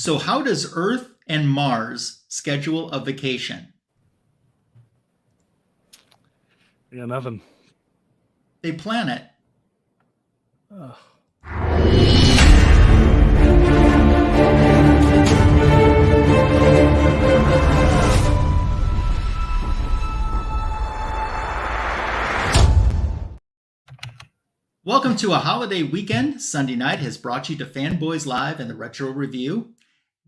So how does Earth and Mars schedule a vacation? Yeah, nothing. They plan it. Oh. Welcome to a holiday weekend. Sunday night has brought you to Fanboys Live and the Retro Review.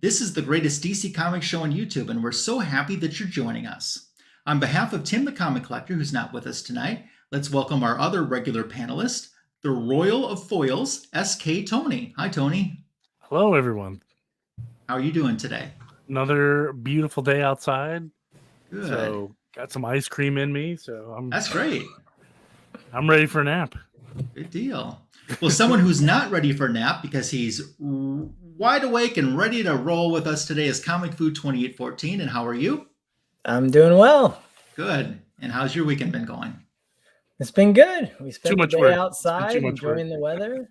This is the greatest DC Comics show on YouTube, and we're so happy that you're joining us. On behalf of Tim the Comic Collector, who's not with us tonight, let's welcome our other regular panelist, the Royal of Foils, S.K. Tony. Hi, Tony. Hello, everyone. How are you doing today? Another beautiful day outside. Good. So got some ice cream in me, so That's great. I'm ready for a nap. Good deal. Well, someone who's not ready for a nap because he's wide awake and ready to roll with us today is Comic Food 2814. And how are you? I'm doing well. Good. And how's your weekend been going? It's been good. We spent Too the much day work. outside Too much work. enjoying the weather.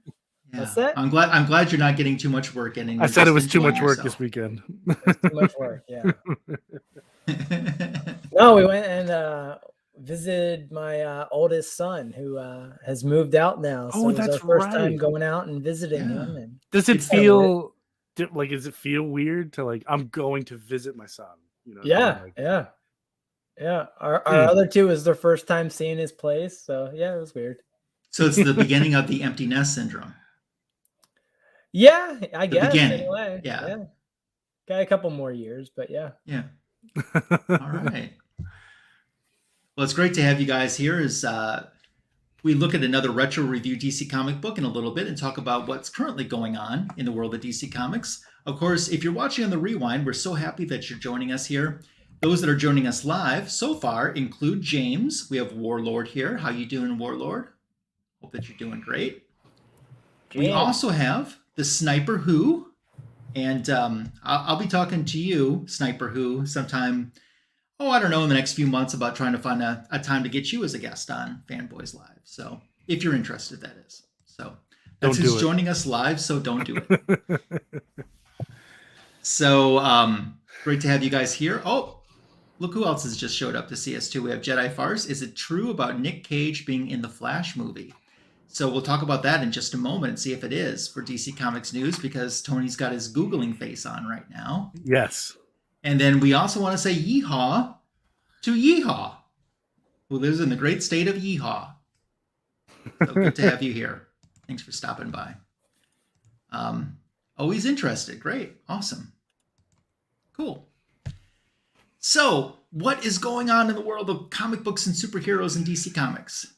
Yeah. What's that? I'm glad you're not getting too much work in. And I you're said it just was too much enjoying work yourself. this weekend. Too much work, yeah. No, we went and visited my oldest son who has moved out now. So Oh, it was that's our first time right. going out and visiting Yeah. him. And Does it It's feel like? Does it feel weird to like? I'm going to visit my son. You know? yeah, Like, yeah. Our other two is their first time seeing his place. So yeah, it was weird. So it's the beginning of the empty nest syndrome. Yeah, I The guess. beginning. Anyway. Yeah. Got a couple more years, but yeah. Yeah. All right. Well, it's great to have you guys here as we look at another retro review DC comic book in a little bit and talk about what's currently going on in the world of DC Comics. Of course, if you're watching on the Rewind, we're so happy that you're joining us here. Those that are joining us live so far include James. We have Warlord here. How you doing, Warlord? Hope that you're doing great. We James. also have the Sniper Who, and I'll be talking to you, Sniper Who, sometime, I don't know, in the next few months about trying to find a time to get you as a guest on Fanboys Live. So if you're interested, that is. So that's Don't do who's it. joining us live, so don't do it. So great to have you guys here. Oh, look who else has just showed up to see us too. We have Jedi Farce. Is it true about Nick Cage being in the Flash movie? So we'll talk about that in just a moment and see if it is for DC Comics News, because Tony's got his Googling face on right now. yes. And then we also want to say yeehaw to Yeehaw, who lives in the great state of Yeehaw. So good to have you here. Thanks for stopping by. Always interested. Great. Awesome. Cool. So what is going on in the world of comic books and superheroes in DC Comics?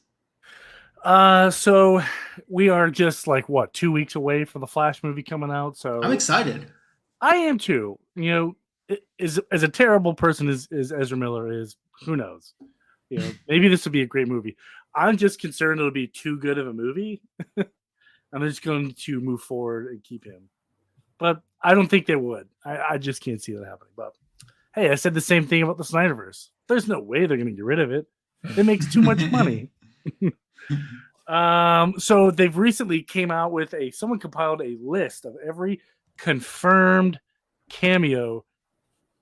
So we are just like 2 weeks away from the Flash movie coming out. So I'm excited. I am too. You know, as a terrible person as Ezra Miller is, who knows? You know, maybe this would be a great movie. I'm just concerned it'll be too good of a movie. I'm just going to move forward and keep him. But I don't think they would. I just can't see that happening. But hey, I said the same thing about the Snyderverse. There's no way they're going to get rid of it. It makes too much money. So they've recently came out with someone compiled a list of every confirmed cameo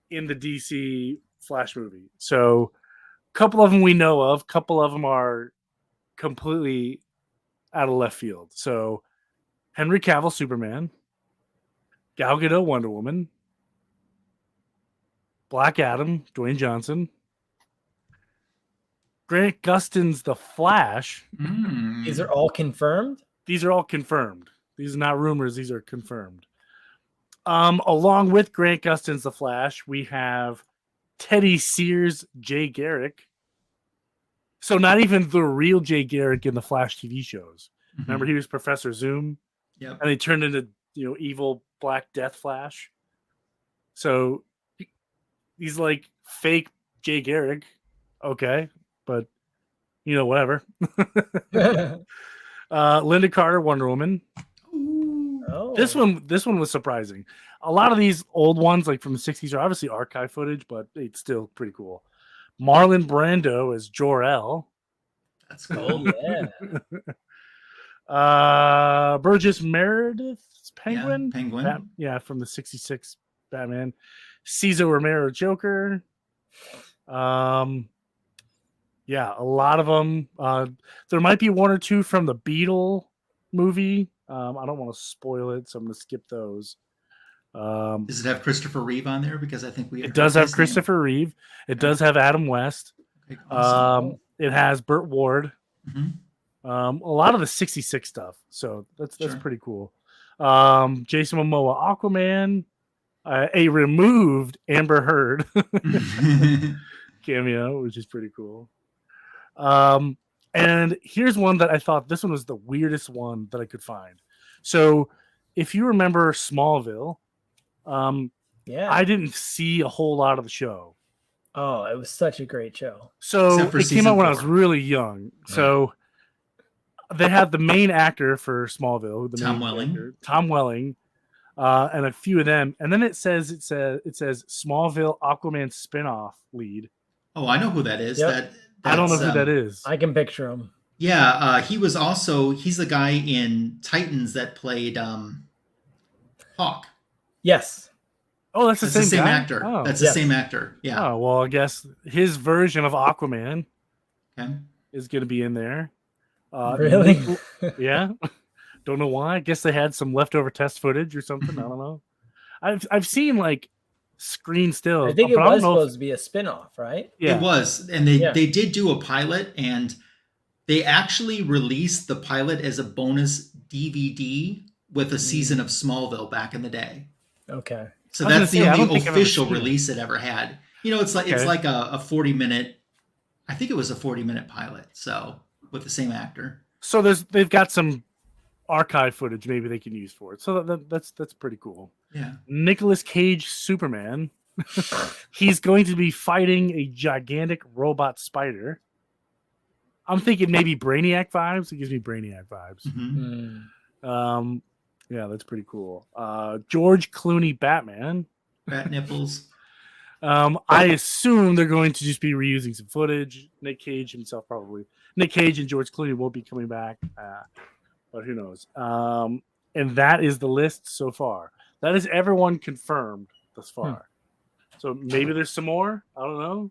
in the DC Flash movie. So a couple of them we know of, a couple of them are completely out of left field. So Henry Cavill, Superman, Gal Gadot, Wonder Woman, Black Adam, Dwayne Johnson, Grant Gustin's The Flash. These are all confirmed? These are all confirmed. These are not rumors. These are confirmed. Along with Grant Gustin's The Flash, we have Teddy Sears, Jay Garrick. So not even the real Jay Garrick in the Flash TV shows. Mm-hmm. Remember, he was Professor Zoom? Yep. And they turned into, evil Black Death Flash. So he's like fake Jay Garrick. Okay. But, whatever. Linda Carter, Wonder Woman. Oh. This one was surprising. A lot of these old ones, like from the 60s, are obviously archive footage, but it's still pretty cool. Marlon Brando as Jor-El. That's cool. Yeah. Burgess Meredith's Penguin. Yeah, Penguin. From the 66 Batman. Cesar Romero Joker. Yeah, a lot of them. There might be one or two from the Beetle movie. I don't want to spoil it, so I'm going to skip those. Does it have Christopher Reeve on there? Because I think it does have Christopher Reeve. It does have Adam West. Okay, awesome. It has Burt Ward. Mm-hmm. A lot of the 66 stuff. So that's pretty cool. Jason Momoa, Aquaman, a removed Amber Heard cameo, which is pretty cool. And here's one that I thought this one was the weirdest one that I could find. So if you remember Smallville, I didn't see a whole lot of the show. Oh, it was such a great show. So it came out when I was really young. Right. So they had the main actor for Smallville, Tom Welling, and a few of them. And then it says Smallville Aquaman spinoff lead. Oh, I know who that is. Yep. I don't know who that is. I can picture him. Yeah, he's the guy in Titans that played Hawk. Yes. Oh, that's the same actor. Oh. That's the same actor. Yeah. Oh, well, I guess his version of Aquaman is going to be in there. Really? Yeah. Don't know why. I guess they had some leftover test footage or something. I don't know. I've seen like screen stills. I think it was supposed to be a spinoff, right? Yeah. It was. And they did do a pilot, and they actually released the pilot as a bonus DVD with a season of Smallville back in the day. Okay. So that's the only official release it ever had. It's like a 40-minute. I think it was a 40-minute pilot. So with the same actor. So they've got some archive footage maybe they can use for it. So that's pretty cool. Yeah. Nicolas Cage Superman. He's going to be fighting a gigantic robot spider. I'm thinking maybe Brainiac vibes. It gives me Brainiac vibes. Mm-hmm. Yeah, that's pretty cool. George Clooney Batman. Bat nipples. I assume they're going to just be reusing some footage. Nick Cage himself probably. Nick Cage and George Clooney will be coming back. But who knows? And that is the list so far. That is everyone confirmed thus far. So maybe there's some more. I don't know.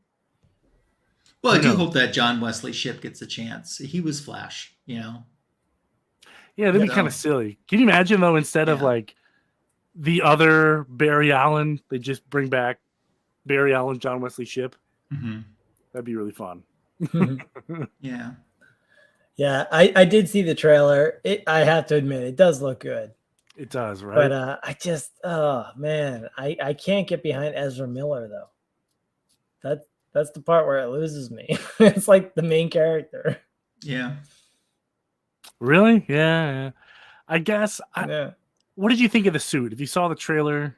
Well, I do hope that John Wesley Shipp gets a chance. He was Flash, Yeah, that'd be kind of silly. Can you imagine, though, instead of like the other Barry Allen, they just bring back Barry Allen, John Wesley Shipp? Mm-hmm. That'd be really fun. Yeah. Yeah, I did see the trailer. I have to admit, it does look good. It does, right? But I just, I can't get behind Ezra Miller, though. That's the part where it loses me. It's like the main character. Yeah. Really? Yeah. I guess. What did you think of the suit? If you saw the trailer,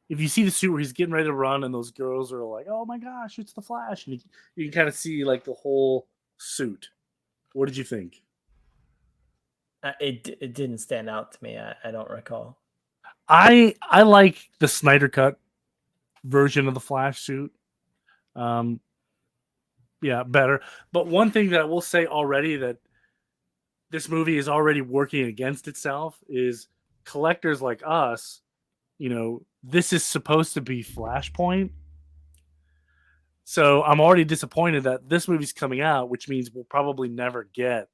if you see the suit where he's getting ready to run and those girls are like, oh my gosh, it's the Flash. And you can kind of see like the whole suit. What did you think? It didn't stand out to me. I don't recall. I like the Snyder Cut version of the Flash suit. Better. But one thing that I will say already that this movie is already working against itself is collectors like us, this is supposed to be Flashpoint. So I'm already disappointed that this movie's coming out, which means we'll probably never get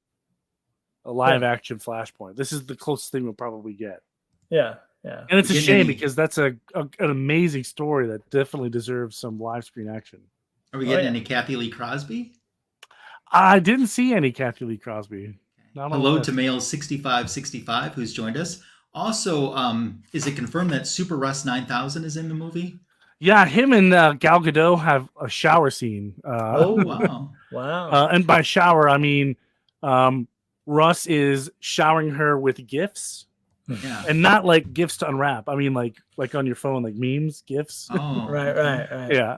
a live action Flashpoint. This is the closest thing we'll probably get. Yeah. And it's a shame because that's an amazing story that definitely deserves some live screen action. Are we getting any Kathy Lee Crosby? I didn't see any Kathy Lee Crosby. Hello to Male 6565 who's joined us. Also, is it confirmed that Super Russ 9000 is in the movie? Yeah, him and Gal Gadot have a shower scene. Oh, wow. Wow. And by shower, I mean Russ is showering her with gifts. Yeah. And not like gifts to unwrap. I mean like on your phone, like memes, gifts. Oh. Right. Yeah.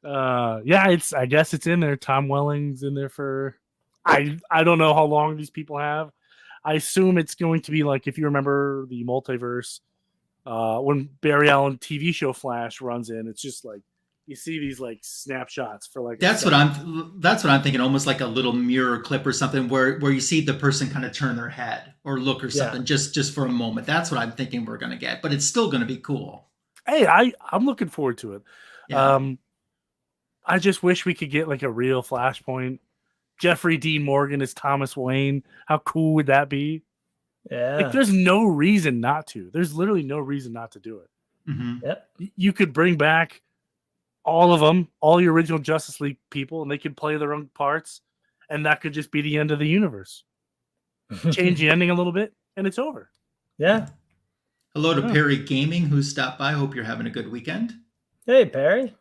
I guess it's in there. Tom Welling's in there for I don't know how long these people have. I assume it's going to be like if you remember the multiverse, when Barry Allen TV show Flash runs in, it's just like you see these like snapshots for like. That's what I'm thinking. Almost like a little mirror clip or something where you see the person kind of turn their head or look or something just for a moment. That's what I'm thinking we're going to get, but it's still going to be cool. Hey, I'm looking forward to it. Yeah. I just wish we could get like a real Flashpoint. Jeffrey Dean Morgan as Thomas Wayne. How cool would that be? Yeah. Like, there's no reason not to. There's literally no reason not to do it. Mm-hmm. Yep. You could bring back all of them, all the original Justice League people, and they could play their own parts, and that could just be the end of the universe. Change the ending a little bit, and it's over. Yeah. Hello to Perry Gaming, who stopped by. Hope you're having a good weekend. Hey, Perry.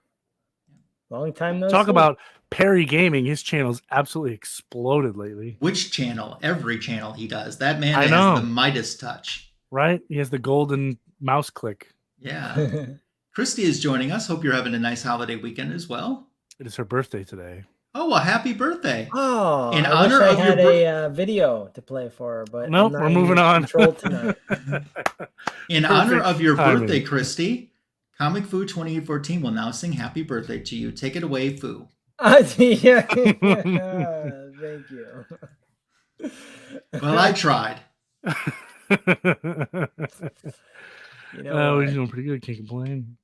Long time no Talk see. about Perry Gaming. His channel's absolutely exploded lately. Which channel? Every channel he does. That man I has know. the Midas touch. Right? He has the golden mouse click. Yeah. Christy is joining us. Hope you're having a nice holiday weekend as well. It is her birthday today. Oh, well, happy birthday. Oh, In I honor wish I of had your a video to play for her, but Nope, I'm not we're moving in on. control tonight. In honor of your timing. birthday, Christy, Comic Fu 2814 will now sing happy birthday to you. Take it away, Fu. Yeah. Thank you. Well, I tried. You know We're what? doing pretty good. Can't complain.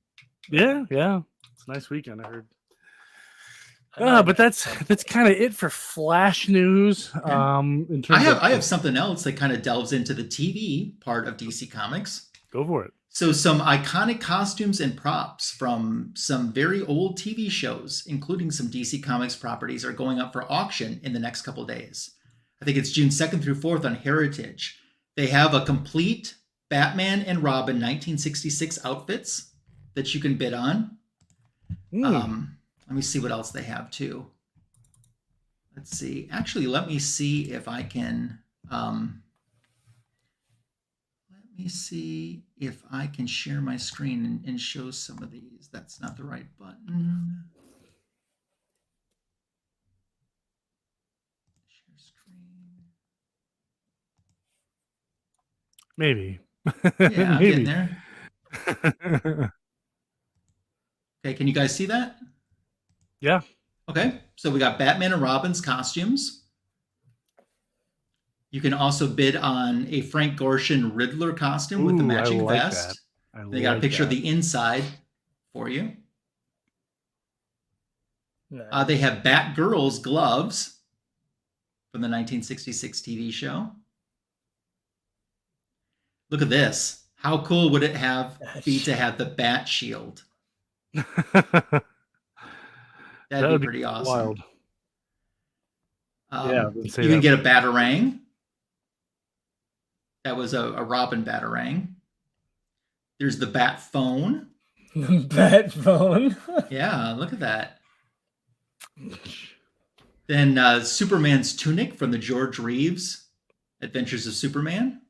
Yeah. It's a nice weekend, I heard. But that's kind of it for Flash news. Okay. In terms I have something else that kind of delves into the TV part of DC Comics. Go for it. So some iconic costumes and props from some very old TV shows, including some DC Comics properties, are going up for auction in the next couple of days. I think it's June 2nd through 4th on Heritage. They have a complete Batman and Robin 1966 outfits that you can bid on. Let me see what else they have too. Let's see. Actually, let me see if I can. Share my screen and show some of these. That's not the right button. Share screen. Maybe. Yeah, I'm Maybe. getting there. Okay, can you guys see that? Yeah. Okay, so we got Batman and Robin's costumes. You can also bid on a Frank Gorshin Riddler costume with the Ooh, matching I like vest. that. They got a picture of the inside for you. Nice. They have Batgirl's gloves from the 1966 TV show. Look at this. How cool would it be to have the Bat Shield? That'd be pretty awesome. Wild. You can get a Batarang. That was a Robin Batarang. There's the Bat Phone. Bat phone. Yeah, look at that. Then Superman's tunic from the George Reeves Adventures of Superman.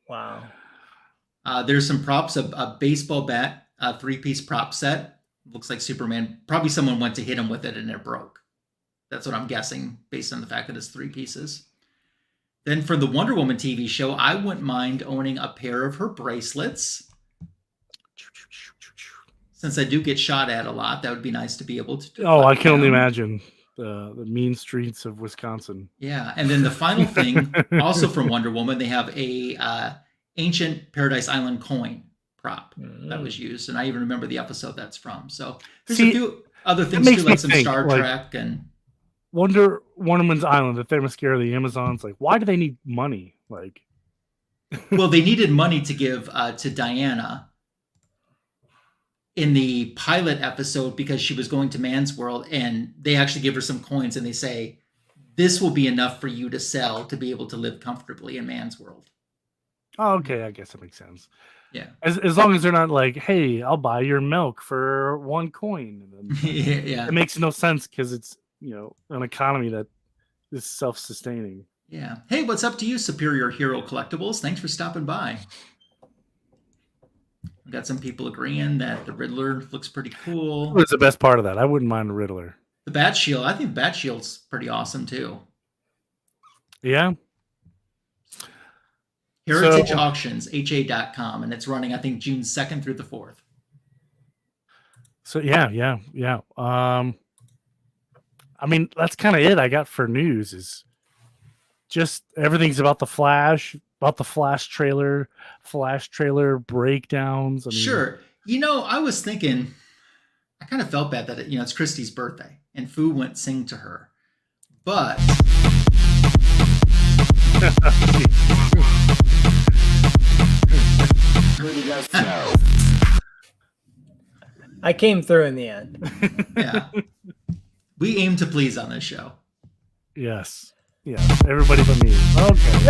Wow. There's some props, a baseball bat, a 3-piece prop set. Looks like Superman. Probably someone went to hit him with it and it broke. That's what I'm guessing based on the fact that it's 3 pieces. Then for the Wonder Woman TV show, I wouldn't mind owning a pair of her bracelets. Since I do get shot at a lot, that would be nice to be able to do. I can only imagine the mean streets of Wisconsin. Yeah, and then the final thing, also from Wonder Woman, they have a ancient Paradise Island coin prop that was used, and I even remember the episode that's from. So there's a few other things too, like some Star Trek and Wonder Woman's Island, the Themyscira of the Amazons. Like, why do they need money? Like, well, they needed money to give to Diana in the pilot episode because she was going to Man's World, and they actually give her some coins, and they say, "This will be enough for you to sell to be able to live comfortably in Man's World." oh, okay, I guess that makes sense. Yeah, as long as they're not like, "Hey, I'll buy your milk for 1 coin." And then, yeah, it makes no sense because it's an economy that is self-sustaining. Yeah. Hey, what's up to you, Superior Hero Collectibles? Thanks for stopping by. We got some people agreeing that the Riddler looks pretty cool. It's the best part of that. I wouldn't mind the Riddler. The Bat Shield, I think the Bat Shield's pretty awesome too. Yeah. Heritage Auctions, HA.com, and it's running, I think, June 2nd through the 4th. So yeah. I mean, that's kind of it I got for news. Is just everything's about the Flash, Flash trailer breakdowns. I mean, Sure. I was thinking, I kind of felt bad that it's Christie's birthday and Fu went sing to her, but I came through in the end. yeah, we aim to please on this show. yes, everybody but me. Okay.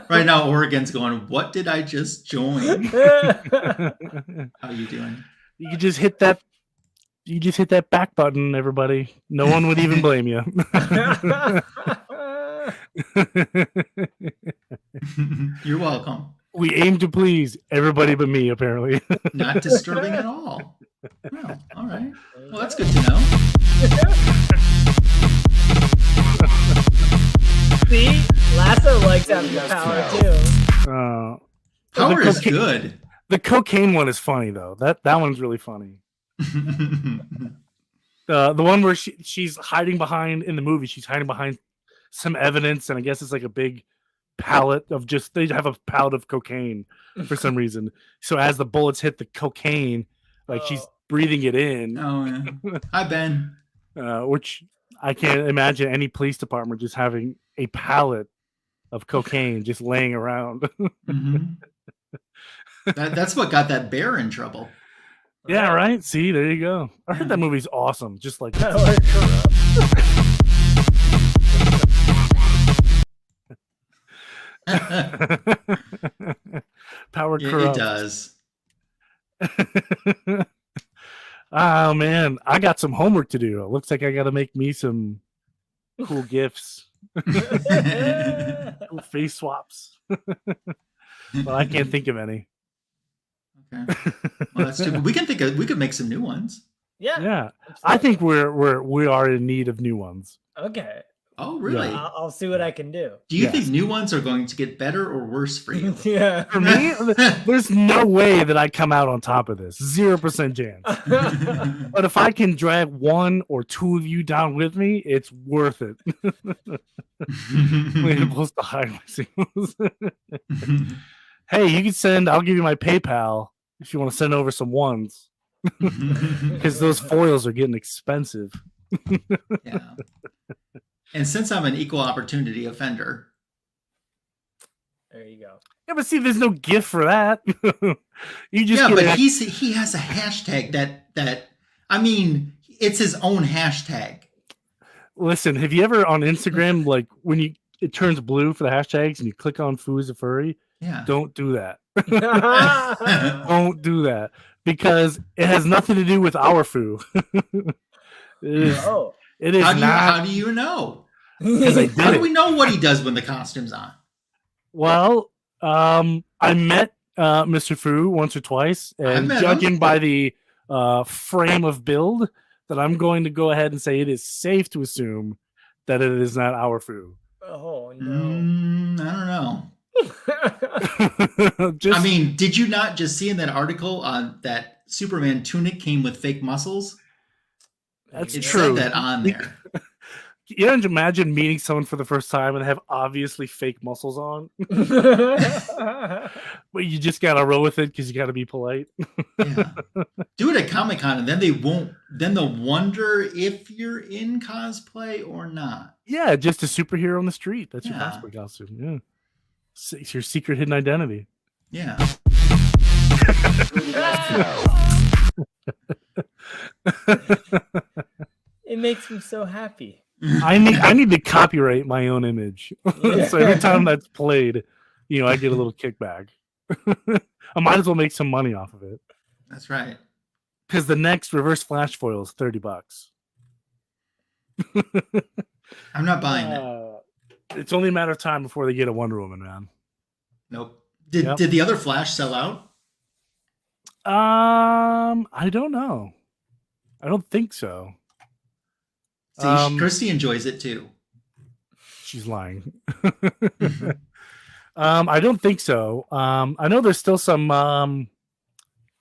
Right now, Oregon's going, what did I just join? How you doing? You could just hit that. You just hit that back button, everybody. No one would even blame you. You're welcome. We aim to please everybody but me, apparently. Not disturbing at all. Well, all right. Well, that's good to know. See, Lasso likes having the power too. Power is good. The cocaine one is funny though. That one's really funny. The one where she's hiding behind in the movie. She's hiding behind some evidence, and I guess it's like a big pallet of they have a pallet of cocaine for some reason. So as the bullets hit the cocaine, like she's breathing it in. Oh yeah. Hi Ben. Which I can't imagine any police department just having a pallet of cocaine just laying around. Mm-hmm. That's what got that bear in trouble. Yeah, right. See, there you go. I heard that movie's awesome. Just like Power corrupts. It does. Oh man, I got some homework to do. It looks like I got to make me some cool gifts, cool face swaps. But I can't think of any. Okay. Well, that's too. We could make some new ones. Yeah. Absolutely. I think we are in need of new ones. Okay. Oh, really? Yeah. I'll see what I can do. Do you think new ones are going to get better or worse for you? Yeah. For me, there's no way that I come out on top of this. 0% chance. But if I can drag one or two of you down with me, it's worth it. I'm supposed to hide my signals. Hey, you can send. I'll give you my PayPal if you want to send over some ones, because those foils are getting expensive. Yeah. And since I'm an equal opportunity offender, there you go. Yeah, but see, there's no gift for that. You just but he has a hashtag that I mean, it's his own hashtag. Listen, have you ever on Instagram, like when it turns blue for the hashtags and you click on Fu is a furry? Yeah. Don't do that. Don't do that, because it has nothing to do with our Fu. It is how do you know? How do we know what he does when the costume's on? Well, I met Mr. Fu once or twice, and judging by the frame of build, that I'm going to go ahead and say it is safe to assume that it is not our Fu. Oh no! I don't know. I mean, did you not just see in that article that Superman tunic came with fake muscles? That's it true. Said that on there. You don't imagine meeting someone for the first time and have obviously fake muscles on, but you just gotta roll with it because you gotta be polite. Yeah. Do it at Comic-Con, and then they won't. Then they'll wonder if you're in cosplay or not. Yeah, just a superhero on the street. That's your cosplay costume. Yeah. It's your secret hidden identity. Yeah. It makes me so happy. I need to copyright my own image. So every time that's played, I get a little kickback. I might as well make some money off of it. That's right. Because the next Reverse Flash foil is $30. I'm not buying it. It's only a matter of time before they get a Wonder Woman, man. Nope. Did the other Flash sell out? I don't know. I don't think so. See, Christy enjoys it too. she's lying. I don't think so. I know there's still some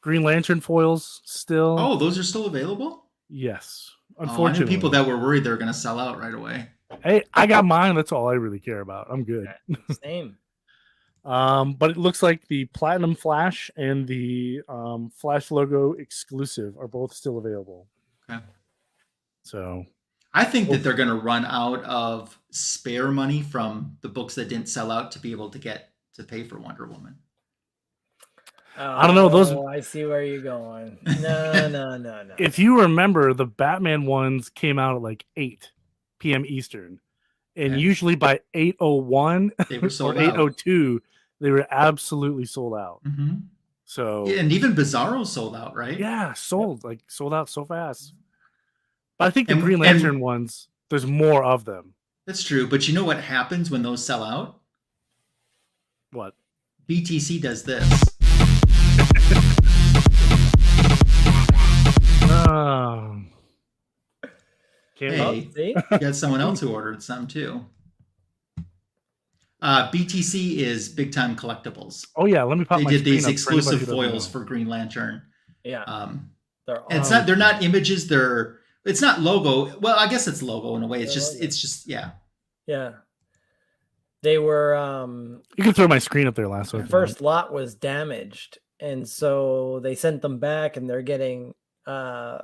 Green Lantern foils still. Oh, those are still available? Yes. I knew Unfortunately. people that were worried they were going to sell out right away. Hey, I got mine. That's all I really care about. I'm good. Same. But it looks like the Platinum Flash and the Flash logo exclusive are both still available. Okay. So I think that they're going to run out of spare money from the books that didn't sell out to be able to get to pay for Wonder Woman. I don't know, those. I see where you're going. No. If you remember, the Batman ones came out at like 8 p.m. Eastern, and usually by 8:01 they were sold or 8:02, they were absolutely sold out. Mm-hmm. So and even Bizarro sold out, right? Yeah, sold out so fast. But I think the Green Lantern ones, there's more of them. That's true, but you know what happens when those sell out? What? BTC does this. Hey, you got someone else who ordered some too. BTC is Big Time Collectibles. Oh yeah, let me pop. They my did these screen up for exclusive anybody who doesn't foils know. for Green Lantern. Yeah, they're not images. It's not logo. Well, I guess it's logo in a way. It's just yeah. They were. You can throw my screen up there last week. The first lot was damaged, and so they sent them back, and they're getting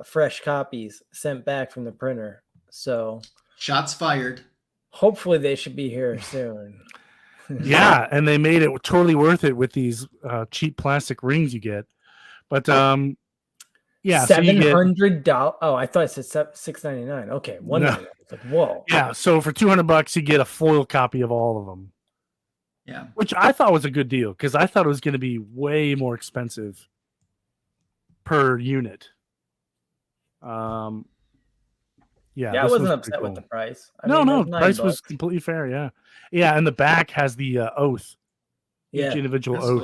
fresh copies sent back from the printer. So shots fired. Hopefully, they should be here soon. Yeah, and they made it totally worth it with these cheap plastic rings you get. But yeah, $700. Oh, I thought it said $699. Okay, $199. Like, whoa. Yeah, so for $200 you get a foil copy of all of them. Yeah, which I thought was a good deal because I thought it was going to be way more expensive per unit. Yeah, I wasn't upset with the price. No, price was completely fair. Yeah, and the back has the oath, each individual oath.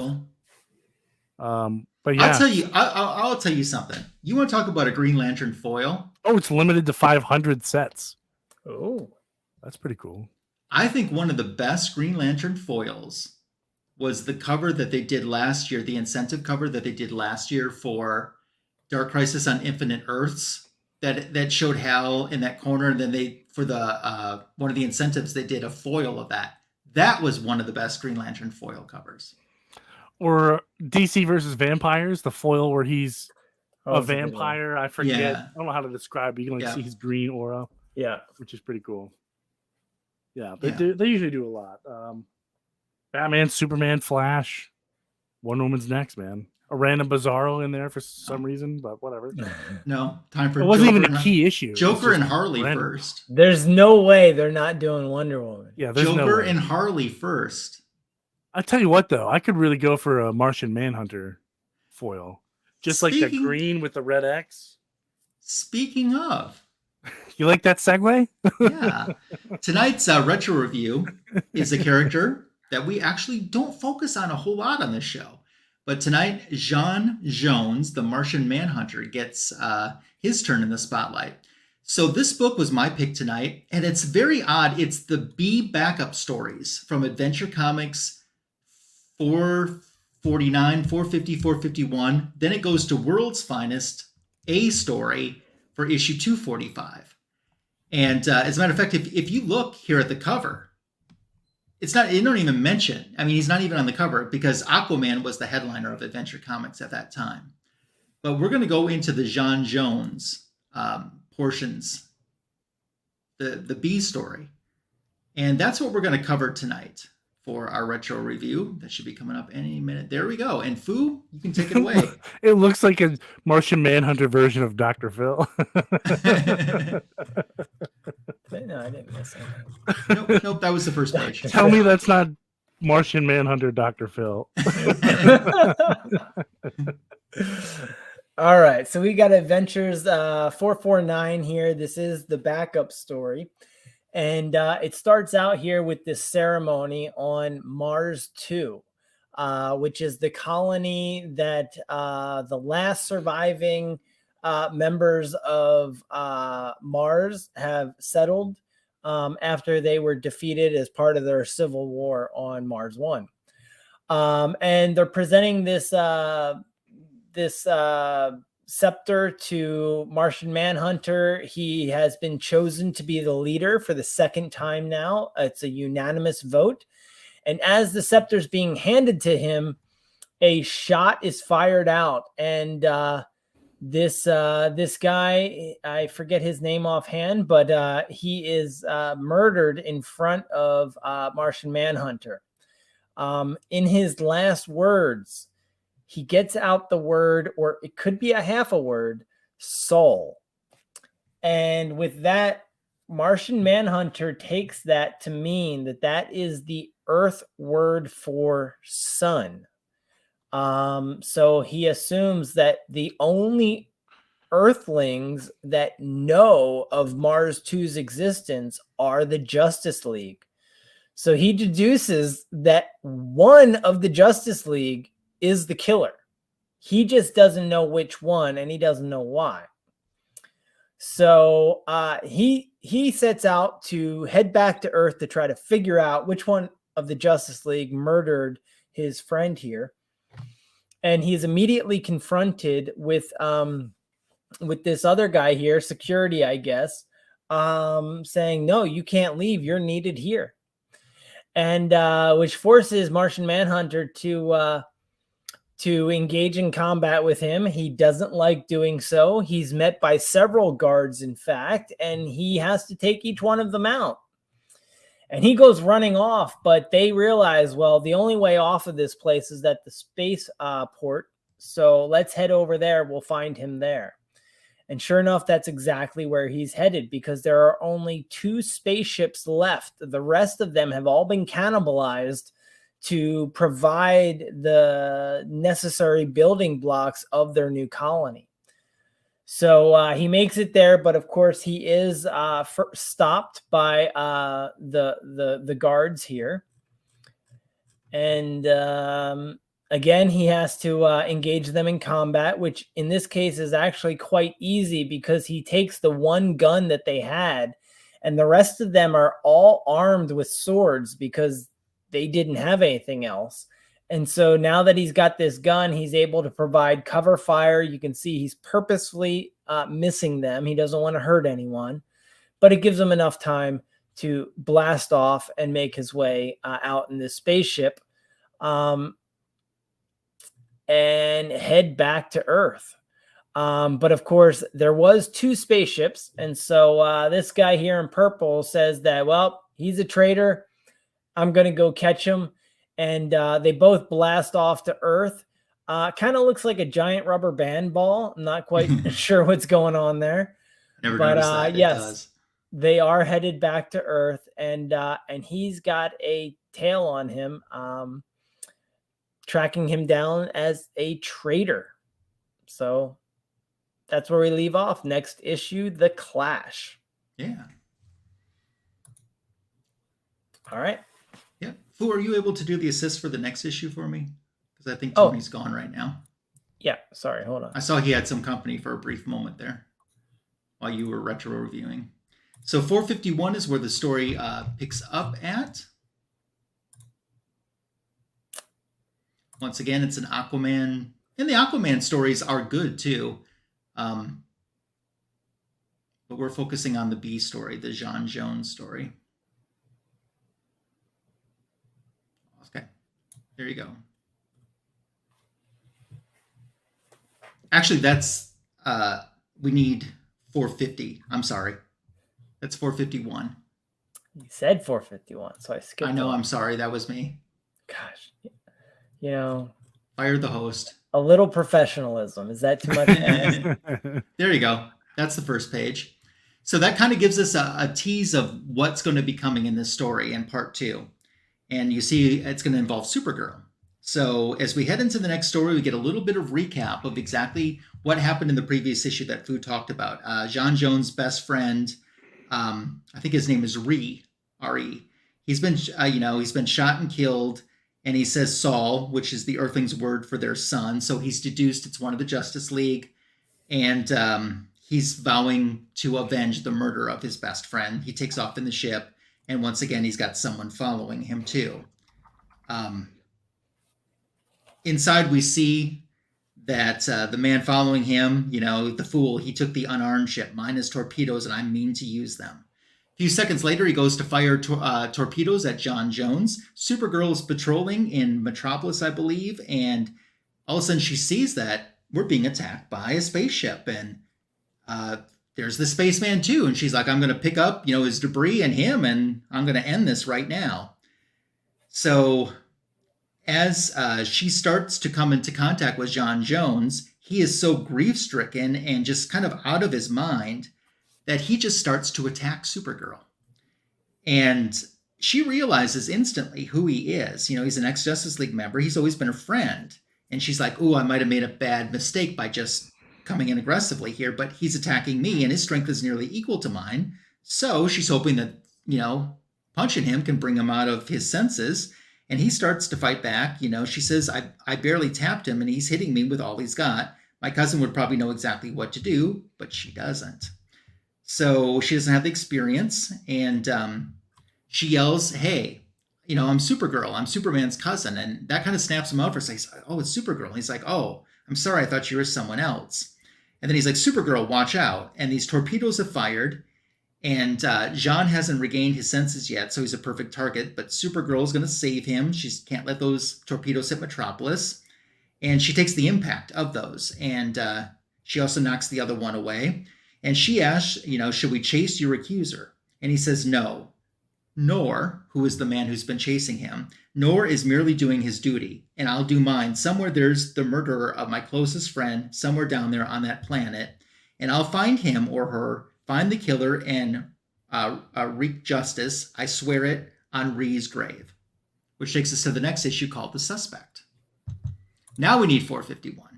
Cool. But yeah, I'll tell you something. You want to talk about a Green Lantern foil? Oh, it's limited to 500 sets. Oh, that's pretty cool. I think one of the best Green Lantern foils was the cover that they did last year, the incentive cover that they did last year for Dark Crisis on Infinite Earths. That showed Hal in that corner, and then they for the one of the incentives they did a foil of that. That was one of the best Green Lantern foil covers. Or DC versus Vampires, the foil where he's a vampire. I forget. Yeah. I don't know how to describe it. You can see his green aura. Yeah, which is pretty cool. Yeah, they usually do a lot. Batman, Superman, Flash, Wonder Woman's next, man. A random Bizarro in there for some reason, but whatever. No, time for it wasn't even a key issue. Joker and Harley first. There's no way they're not doing Wonder Woman. Yeah, there's Joker and Harley first. I tell you what, though, I could really go for a Martian Manhunter foil, just like the green with the red X. Speaking of, you like that segue? Yeah. Tonight's retro review is a character that we actually don't focus on a whole lot on this show. But tonight, J'onn J'onzz, the Martian Manhunter, gets his turn in the spotlight. So this book was my pick tonight, and it's very odd. It's the B backup stories from Adventure Comics 449, 450, 451. Then it goes to World's Finest, A story for issue 245. And as a matter of fact, if you look here at the cover, it don't even mention. I mean, he's not even on the cover because Aquaman was the headliner of Adventure Comics at that time. But we're going to go into the J'onn J'onzz portions, the B story. And that's what we're going to cover tonight for our retro review. That should be coming up any minute. There we go. And Fu, you can take it away. It looks like a Martian Manhunter version of Dr. Phil. No, I didn't miss it. Nope, that was the first page. Tell me that's not Martian Manhunter Dr. Phil. All right, so we got Adventures 449 here. This is the backup story. And it starts out here with this ceremony on Mars 2, which is the colony that the last surviving members of Mars have settled. after they were defeated as part of their civil war on Mars 1. And they're presenting this scepter to Martian Manhunter. He has been chosen to be the leader for the second time now. It's a unanimous vote. And as the scepter's being handed to him, a shot is fired out. And this guy, I forget his name offhand, but he is murdered in front of Martian Manhunter. In his last words, he gets out the word, or it could be a half a word, soul. And with that, Martian Manhunter takes that to mean that that is the Earth word for sun. So he assumes that the only Earthlings that know of Mars 2's existence are the Justice League. So he deduces that one of the Justice League is the killer. He just doesn't know which one, and he doesn't know why. So he sets out to head back to Earth to try to figure out which one of the Justice League murdered his friend here. And he's immediately confronted with this other guy here, security, I guess, saying, no, you can't leave. You're needed here. And which forces Martian Manhunter to engage in combat with him. He doesn't like doing so. He's met by several guards, in fact, and he has to take each one of them out. And he goes running off, but they realize, well, the only way off of this place is at the space port. So let's head over there. We'll find him there. And sure enough, that's exactly where he's headed, because there are only 2 spaceships left. The rest of them have all been cannibalized to provide the necessary building blocks of their new colony. So he makes it there, but of course he is stopped by the guards here. And again, he has to engage them in combat, which in this case is actually quite easy, because he takes the one gun that they had, and the rest of them are all armed with swords because they didn't have anything else. And so now that he's got this gun, he's able to provide cover fire. You can see he's purposefully missing them. He doesn't want to hurt anyone, but it gives him enough time to blast off and make his way out in this spaceship and head back to Earth. But of course, there was 2 spaceships. And so this guy here in purple says that, well, he's a traitor. I'm going to go catch him. And they both blast off to Earth. Kind of looks like a giant rubber band ball. I'm not quite sure what's going on there. Never noticed that. Yes, it does. They are headed back to Earth, and he's got a tail on him, tracking him down as a traitor. So that's where we leave off. Next issue, The Clash. Yeah. All right. Yeah. Fu, are you able to do the assist for the next issue for me? Because I think Tony's gone right now. Yeah. Sorry. Hold on. I saw he had some company for a brief moment there while you were retro reviewing. So 451 is where the story picks up at. Once again, it's an Aquaman. And the Aquaman stories are good too. But we're focusing on the B story, the Jean Jones story. Okay, there you go. Actually, that's, we need 450. I'm sorry. That's 451. You said 451, so I skipped. I know, I'm sorry. That was me. Gosh, you know. Fired the host. A little professionalism. Is that too much to ask? There you go. That's the first page. So that kind of gives us a tease of what's going to be coming in this story in part 2. And you see it's going to involve Supergirl. So as we head into the next story, we get a little bit of recap of exactly what happened in the previous issue that Fu talked about. Jean Jones' best friend, I think his name is R.E. He's been, he's been shot and killed. And he says Saul, which is the Earthlings' word for their son. So he's deduced it's one of the Justice League. And he's vowing to avenge the murder of his best friend. He takes off in the ship, and once again, he's got someone following him too. Inside, we see that the man following him, the fool, he took the unarmed ship. Mine is torpedoes, and I mean to use them. A few seconds later, he goes to fire torpedoes at John Jones. Supergirl is patrolling in Metropolis, I believe, and all of a sudden she sees that we're being attacked by a spaceship, and there's the spaceman too, and she's like, I'm going to pick up, his debris and him, and I'm going to end this right now. So as she starts to come into contact with John Jones, he is so grief-stricken and just kind of out of his mind that he just starts to attack Supergirl. And she realizes instantly who he is. He's an ex-Justice League member. He's always been a friend. And she's like, I might have made a bad mistake by just coming in aggressively here, but he's attacking me and his strength is nearly equal to mine. So she's hoping that, punching him can bring him out of his senses. And he starts to fight back. She says, I barely tapped him and he's hitting me with all he's got. My cousin would probably know exactly what to do, but she doesn't. So she doesn't have the experience, and she yells, hey, I'm Supergirl. I'm Superman's cousin. And that kind of snaps him out for a second. He's like, oh, it's Supergirl. And he's like, oh, I'm sorry. I thought you were someone else. And then he's like, Supergirl, watch out. And these torpedoes have fired, and John hasn't regained his senses yet, so he's a perfect target. But Supergirl is going to save him. She can't let those torpedoes hit Metropolis. And she takes the impact of those. And she also knocks the other one away. And she asks, should we chase your accuser? And he says, no. Nor, who is the man who's been chasing him, Nor is merely doing his duty. And I'll do mine. Somewhere there's the murderer of my closest friend, somewhere down there on that planet. And I'll find him or her, find the killer, and wreak justice. I swear it, on Rhee's grave. Which takes us to the next issue called The Suspect. Now we need 451.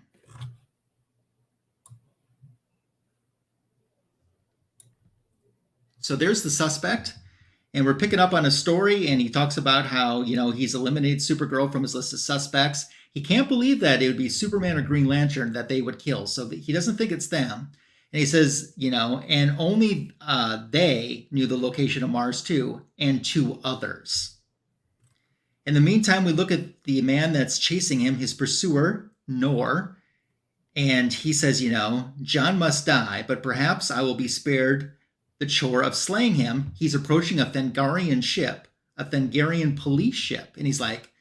So there's the suspect, and we're picking up on a story, and he talks about how, he's eliminated Supergirl from his list of suspects. He can't believe that it would be Superman or Green Lantern that they would kill, so he doesn't think it's them. And he says, and only they knew the location of Mars 2, and 2 others. In the meantime, we look at the man that's chasing him, his pursuer, Nor, and he says, John must die, but perhaps I will be spared the chore of slaying him. He's approaching a Thangarian ship, a Thangarian police ship. And he's like,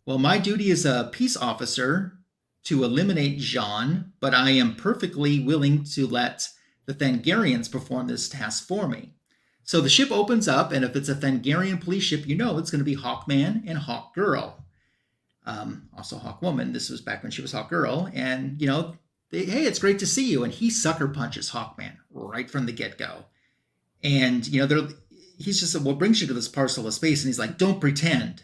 well, my duty as a peace officer to eliminate John, but I am perfectly willing to let the Thangarians perform this task for me. So the ship opens up, and if it's a Thangarian police ship, it's going to be Hawkman and Hawkgirl. Also Hawkwoman. This was back when she was Hawkgirl. And, hey, it's great to see you. And he sucker punches Hawkman right from the get-go. And, he's just said, what brings you to this parcel of space? And he's like, don't pretend.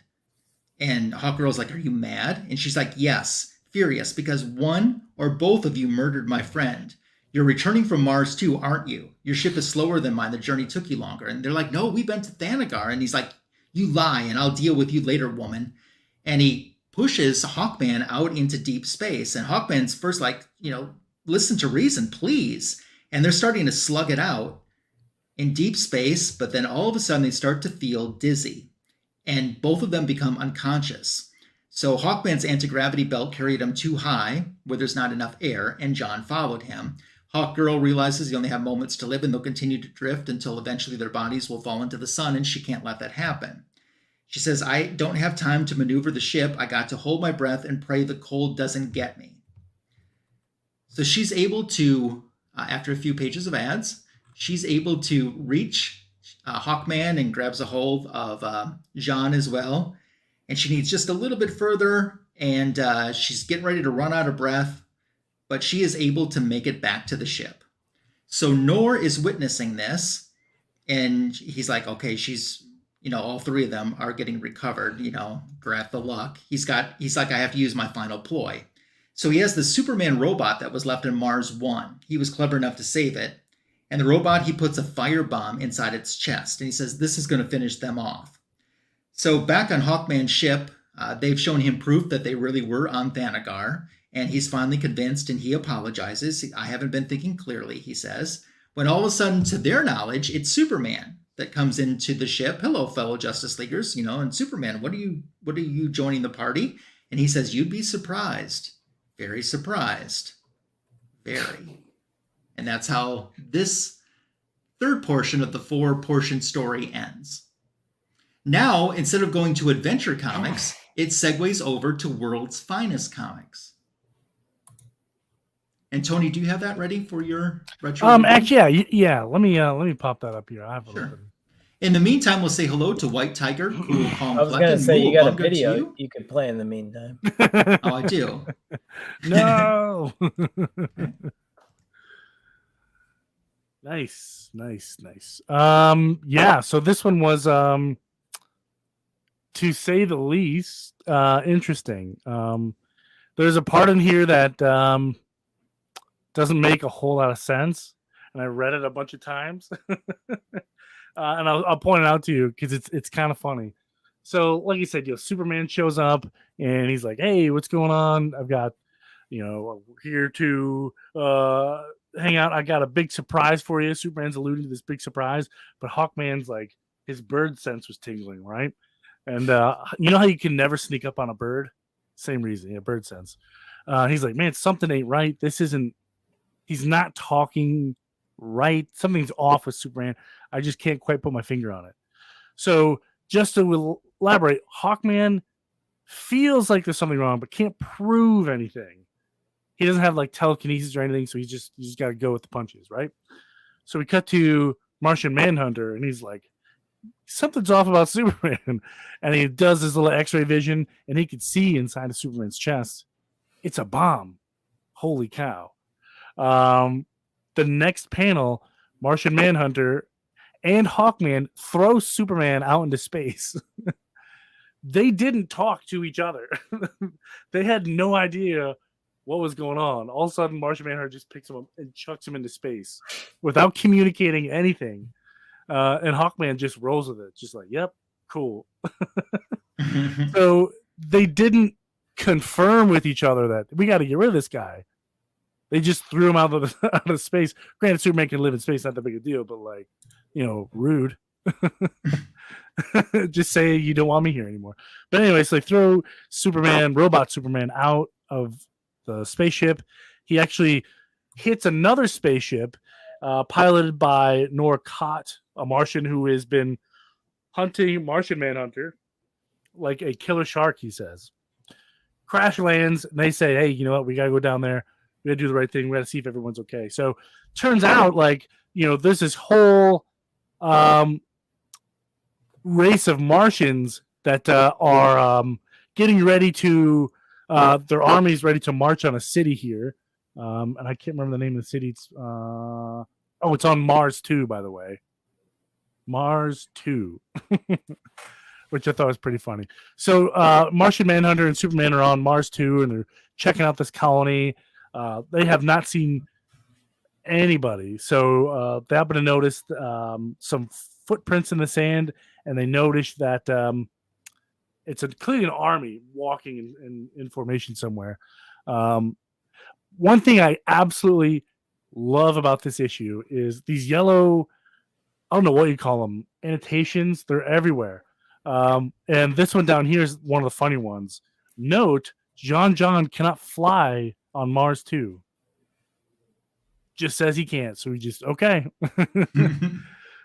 And Hawkgirl's like, are you mad? And she's like, yes, furious, because one or both of you murdered my friend. You're returning from Mars too, aren't you? Your ship is slower than mine. The journey took you longer. And they're like, no, we've been to Thanagar. And he's like, you lie, and I'll deal with you later, woman. And he pushes Hawkman out into deep space. And Hawkman's first like, listen to reason, please. And they're starting to slug it out in deep space, but then all of a sudden they start to feel dizzy, and both of them become unconscious. So Hawkman's anti-gravity belt carried him too high, where there's not enough air, and John followed him. Hawkgirl realizes they only have moments to live, and they'll continue to drift until eventually their bodies will fall into the sun, and she can't let that happen. She says, I don't have time to maneuver the ship. I got to hold my breath and pray the cold doesn't get me. So she's able to, after a few pages of ads, she's able to reach Hawkman and grabs a hold of John as well. And she needs just a little bit further, and she's getting ready to run out of breath, but she is able to make it back to the ship. So Nor is witnessing this, and he's like, okay, she's, all 3 of them are getting recovered, drat the luck. He's like, I have to use my final ploy. So he has the Superman robot that was left in Mars 1. He was clever enough to save it. And the robot, he puts a firebomb inside its chest. And he says, this is going to finish them off. So back on Hawkman's ship, they've shown him proof that they really were on Thanagar. And he's finally convinced and he apologizes. I haven't been thinking clearly, he says. When all of a sudden, to their knowledge, it's Superman that comes into the ship. Hello, fellow Justice Leaguers, and Superman, what are you joining the party? And he says, you'd be surprised. Very surprised. Very. And that's how this third portion of the 4-portion story ends. Now, instead of going to Adventure Comics, it segues over to World's Finest Comics. And Tony, do you have that ready for your retro? Actually, yeah. Let me pop that up here. I have it open. In the meantime, we'll say hello to White Tiger, Cool, Calm, I was going to say, you got a video you? you could play in the meantime. Oh, I do. No. Nice. Yeah. So this one was, to say the least, interesting. There's a part in here that doesn't make a whole lot of sense, and I read it a bunch of times. And I'll point it out to you because it's kind of funny. So, like you said, Superman shows up and he's like, "Hey, what's going on? I've got, here to hang out. I got a big surprise for you." Superman's alluding to this big surprise, but Hawkman's like, his bird sense was tingling, right? And you know how you can never sneak up on a bird? Same reason, bird sense. He's like, "Man, something ain't right. This isn't." He's not talking right. Something's off with Superman. I just can't quite put my finger on it. So just to elaborate, Hawkman feels like there's something wrong, but can't prove anything. He doesn't have like telekinesis or anything, so you just got to go with the punches, right? So we cut to Martian Manhunter, and he's like, something's off about Superman. And he does his little X-ray vision, and he can see inside of Superman's chest. It's a bomb. Holy cow. The next panel, Martian Manhunter and Hawkman throw Superman out into space. They didn't talk to each other. They had no idea what was going on. All of a sudden, Martian Manhunter just picks him up and chucks him into space without communicating anything. And Hawkman just rolls with it. Just like, yep, cool. So they didn't confirm with each other that we got to get rid of this guy. They just threw him out of space. Granted, Superman can live in space, not that big a deal, but rude. Just say you don't want me here anymore. But anyway, so they throw robot Superman out of the spaceship. He actually hits another spaceship piloted by Norcott, a Martian who has been hunting Martian Manhunter like a killer shark, he says. Crash lands, and they say, "Hey, you know what? We got to go down there. We got to do the right thing. We got to see if everyone's okay." So turns out, there's this whole race of Martians that are getting ready to, their army's ready to march on a city here. And I can't remember the name of the city. It's on Mars 2, by the way. Mars 2. Which I thought was pretty funny. So Martian Manhunter and Superman are on Mars 2, and they're checking out this colony. They have not seen anybody. So they happen to notice some footprints in the sand, and they notice that it's clearly an army walking in formation somewhere. One thing I absolutely love about this issue is these yellow, I don't know what you call them, annotations. They're everywhere. And this one down here is one of the funny ones. Note, John cannot fly on Mars 2. Just says he can't, so we just, okay.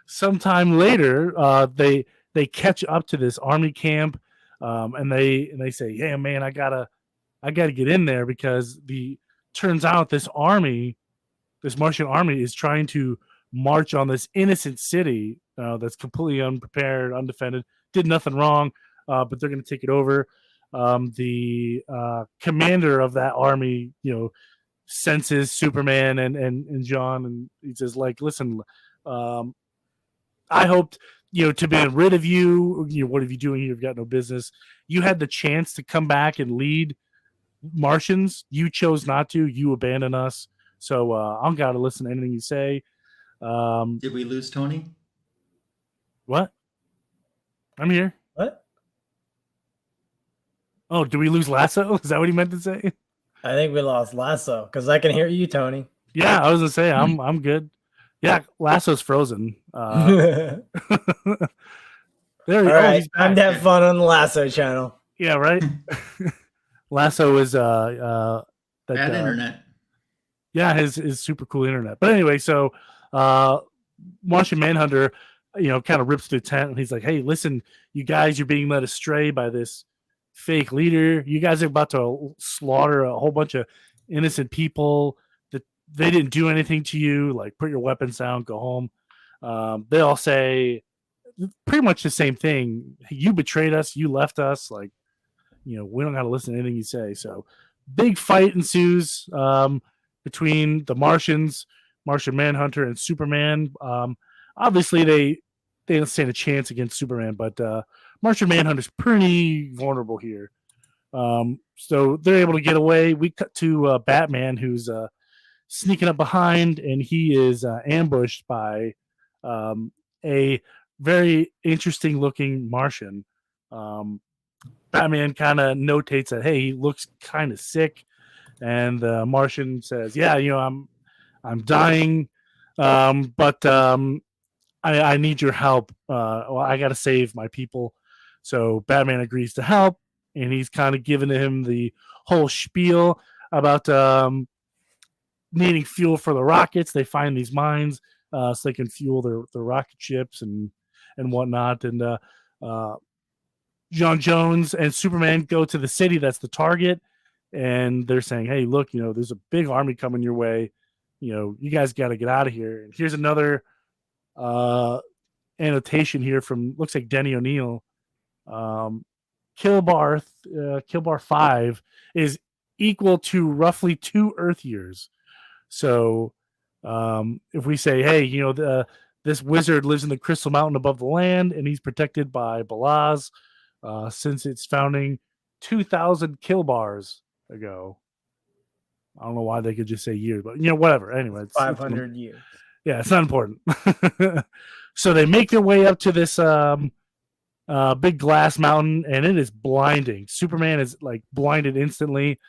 Sometime later, they catch up to this army camp, and they say, "Yeah, man, I gotta get in there," because turns out this Martian army is trying to march on this innocent city that's completely unprepared, undefended, did nothing wrong, but they're going to take it over. The commander of that army, senses Superman and John, and he says, "Listen, I hoped, to be rid of you. What are you doing here? You've got no business. You had the chance to come back and lead Martians. You chose not to. You abandoned us. So I'm going to listen to anything you say." Did we lose Tony? What? I'm here. What? Oh, do we lose Lasso? Is that what he meant to say? I think we lost Lasso because I can hear you, Tony. Yeah, I was gonna say I'm good. Yeah, Lasso's frozen. All There right, he's time back. to have fun on the Lasso channel. Yeah, right. Lasso is that Bad internet. yeah, his super cool internet. But anyway, so Martian Manhunter, kind of rips through the tent and he's like, "Hey, listen, you guys, you're being led astray by this fake leader. You guys are about to slaughter a whole bunch of innocent people that they didn't do anything to you. Like, put your weapons down, go home." They all say pretty much the same thing. You betrayed us. You left us. Like, we don't got to listen to anything you say. So big fight ensues between the Martians, Martian Manhunter, and Superman. Obviously, they don't stand a chance against Superman, but Martian Manhunter's pretty vulnerable here. So they're able to get away. We cut to Batman, who's sneaking up behind, and he is ambushed by a very interesting looking Martian. Batman kind of notates that, hey, he looks kind of sick, and the Martian says, "Yeah, I'm dying, but I need your help. Well, I got to save my people." So Batman agrees to help, and he's kind of giving him the whole spiel about needing fuel for the rockets. They find these mines so they can fuel their rocket ships and whatnot. And John Jones and Superman go to the city that's the target, and they're saying, "Hey, look, there's a big army coming your way. You guys got to get out of here." And here's another annotation here from, looks like Denny O'Neil. Kilbar 5 is equal to roughly 2 Earth years. So if we say, hey, this wizard lives in the Crystal Mountain above the land, and he's protected by Balaz since its founding 2,000 kilbars ago. I don't know why they could just say years, but whatever. Anyway, it's 500 years. Yeah, it's not important. So they make their way up to this big glass mountain, and it is blinding. Superman is like blinded instantly.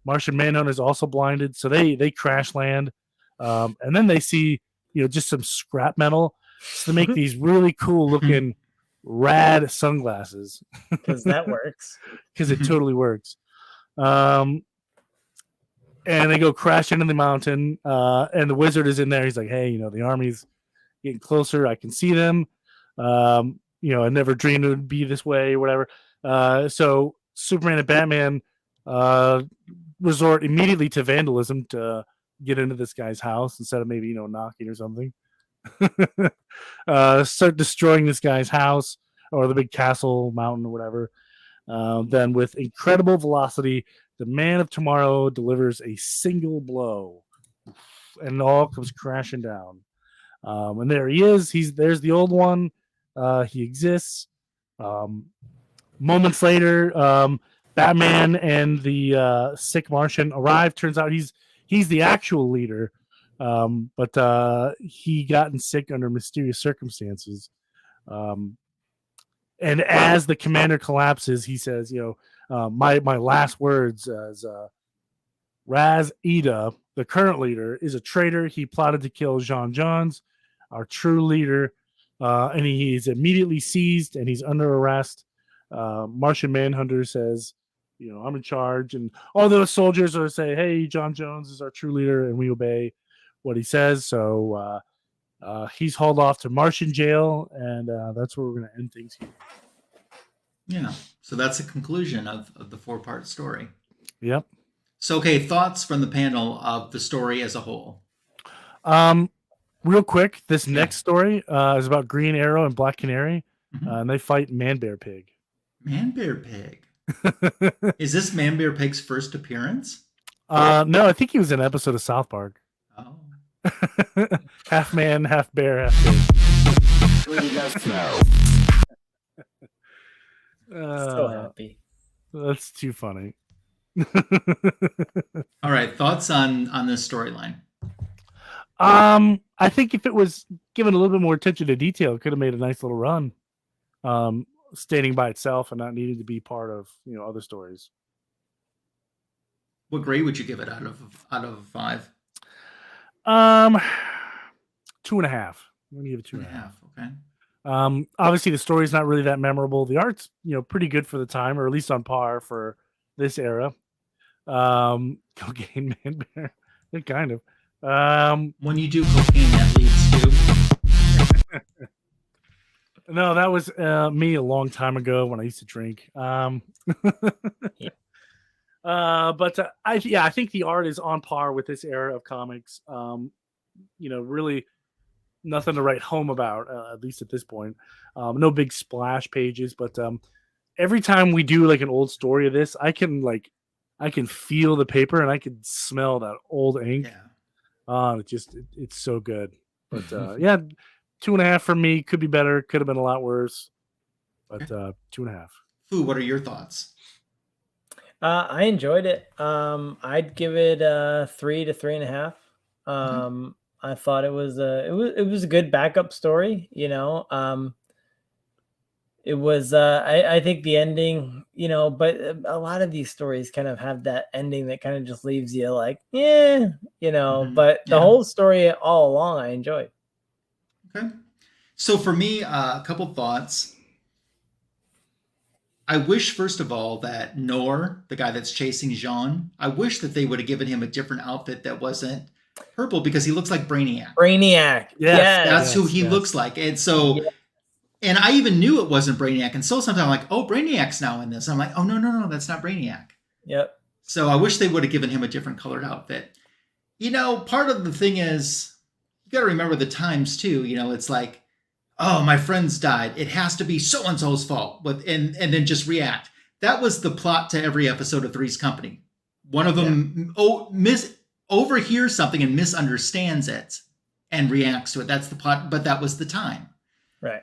Martian Manhunter is also blinded, so they crash land, and then they see just some scrap metal to make these really cool looking rad sunglasses. Because that works. Because it totally works. And they go crash into the mountain, and the wizard is in there. He's like, "Hey, the army's getting closer. I can see them. I never dreamed it would be this way," or whatever. So Superman and Batman resort immediately to vandalism to get into this guy's house instead of maybe knocking or something. Start destroying this guy's house or the big castle mountain or whatever. Then with incredible velocity, the Man of Tomorrow delivers a single blow, and it all comes crashing down. And there he is. There's the old one. He exists. Moments later, Batman and the sick Martian arrive. Turns out he's the actual leader, but he gotten sick under mysterious circumstances. And as the commander collapses, he says, my last words as Raz Ida, the current leader, is a traitor. He plotted to kill Jean Johns, our true leader, and he's immediately seized and he's under arrest. Martian Manhunter says, I'm in charge, and all those soldiers are say, "Hey, John Jones is our true leader," and we obey what he says. So he's hauled off to Martian jail, and that's where we're going to end things here. Yeah, so that's the conclusion of the 4-part story. Yep. So, okay, thoughts from the panel of the story as a whole. Real quick, this next story is about Green Arrow and Black Canary, and they fight Man Bear Pig. Man Bear Pig. Is this Man Bear Pig's first appearance? No, I think he was in an episode of South Park. Oh. Half man, half bear, half pig. So happy. That's too funny. All right, thoughts on this storyline? I think if it was given a little bit more attention to detail, it could have made a nice little run. Standing by itself and not needing to be part of other stories. What grade would you give it out of 5? 2.5. I'm gonna give it 2.5. 2.5. Okay. Obviously the story's not really that memorable. The art's, pretty good for the time, or at least on par for this era. Cocaine Man Bear, kind of. When you do cocaine, that leads to. No, that was me a long time ago when I used to drink. But I think the art is on par with this era of comics. Really nothing to write home about, at least at this point. No big splash pages, but every time we do like an old story of this, I can feel the paper and I can smell that old ink. Yeah. It's so good. But 2.5 for me. Could be better. Could have been a lot worse. But 2.5. Fu, what are your thoughts? I enjoyed it. I'd give it 3 to 3.5. I thought it was a good backup story. It was I think the ending, but a lot of these stories kind of have that ending that kind of just leaves you like, but the whole story all along I enjoyed. Okay. So for me, a couple thoughts. I wish, first of all, that Noor, the guy that's chasing Jean, I wish that they would have given him a different outfit that wasn't purple, because he looks like Brainiac. That's who he looks like. And so, and I even knew it wasn't Brainiac. And so sometimes I'm like, oh, Brainiac's now in this. I'm like, oh, no, that's not Brainiac. Yep. So I wish they would have given him a different colored outfit. Part of the thing is, you got to remember the times too. It's like, oh, my friend's died. It has to be so-and-so's fault. And then just react. That was the plot to every episode of Three's Company. One of them overhears something and misunderstands it and reacts to it. That's the plot, but that was the time. Right.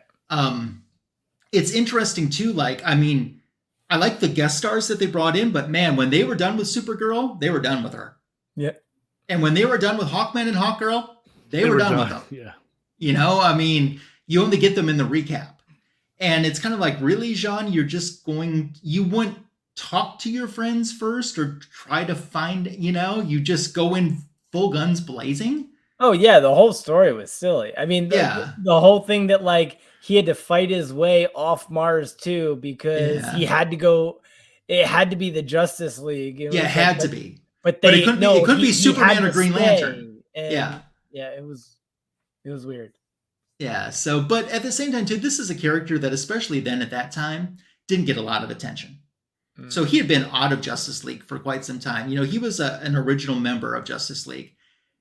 It's interesting too. I like the guest stars that they brought in, but man, when they were done with Supergirl, they were done with her. Yeah. And when they were done with Hawkman and Hawkgirl, they were done with them. Yeah. You only get them in the recap. And it's kind of like, really, Jean, you wouldn't talk to your friends first or try to find, you just go in full guns blazing. Oh yeah. The whole story was silly. The whole thing that he had to fight his way off Mars too, because he had to go, it had to be the Justice League. It had to be. But it couldn't be Superman or Green Lantern. Yeah, it was weird. Yeah. So, but at the same time too, this is a character that, especially then at that time, didn't get a lot of attention. So he had been out of Justice League for quite some time. He was an original member of Justice League,